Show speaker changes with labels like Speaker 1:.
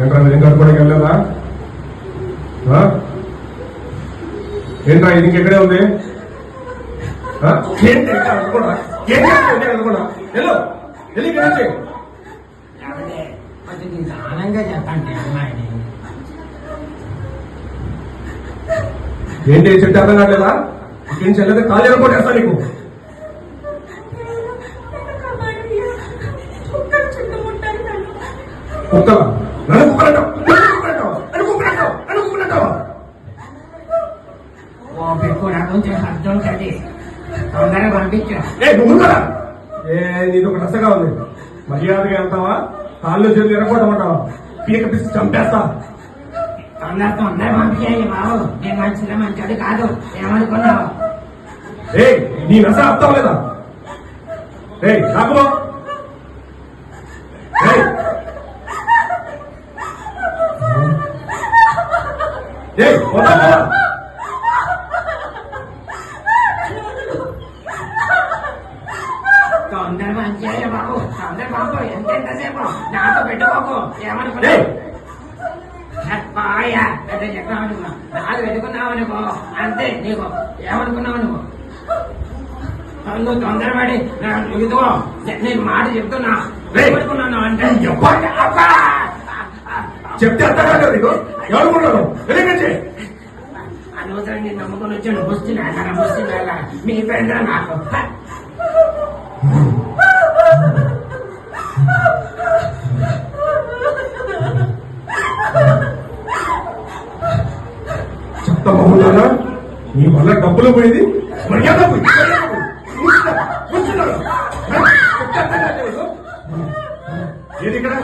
Speaker 1: ఏంట్రా నిజం కట్టుకోవడానికి వెళ్ళలేదా? ఏంట్రా ఇది ఇంకెక్కడే ఉంది? అనుకోడా వెళ్ళు వెళ్ళి ఇక్కడ
Speaker 2: ఆనందంగా చెప్పండి అమ్మాయిని.
Speaker 1: ఏంటి చెట్టు అర్థం కావట్లేదా? ఇంకేం చెల్లెదే కాలు ఎరగొట్టేస్తా నీకు. కుక్కలా నన్ను కుక్కలంటావు
Speaker 2: కూడా కొంచెం అర్థం కది తొందరగా పంపించు.
Speaker 1: నువ్వు కదా నీది ఒక రసగా ఉంది. మర్యాదగా వెళ్తావా? కాళ్ళు చేతులు ఎరగొట్టమంటావా? పీక పిసి చంపేస్తా.
Speaker 2: తొందర పంపించాయి బాబు. నేను మంచిగా మంచోడు కాదు. ఏమనుకున్నావు?
Speaker 1: నీ రస అర్థం లేదా? నాకు
Speaker 2: తొందర మంచిగా బాబు. తొందర బాబు. ఎంతసేపు నాతో పెట్టుకోకు. ఏమనుకున్నావు? చెప్పామనుకున్నావు. నాది పెట్టుకున్నావు అనుకో అంతే. నీకు ఏమనుకున్నావు నువ్వు? నువ్వు తొందరపడి ఇదిగో నేను మాట చెప్తున్నా. ఏమనుకున్నాను అంటే
Speaker 1: చెప్తే ఎవరుకున్నాను
Speaker 2: అనవసరం నేను నమ్ముకొని వచ్చాను. వస్తున్నా మీ పెద్ద నాకు
Speaker 1: చెప్తామా? నీ వల్ల డబ్బులు పోయింది, మర్యాద పోయింది. ఏది ఇక్కడ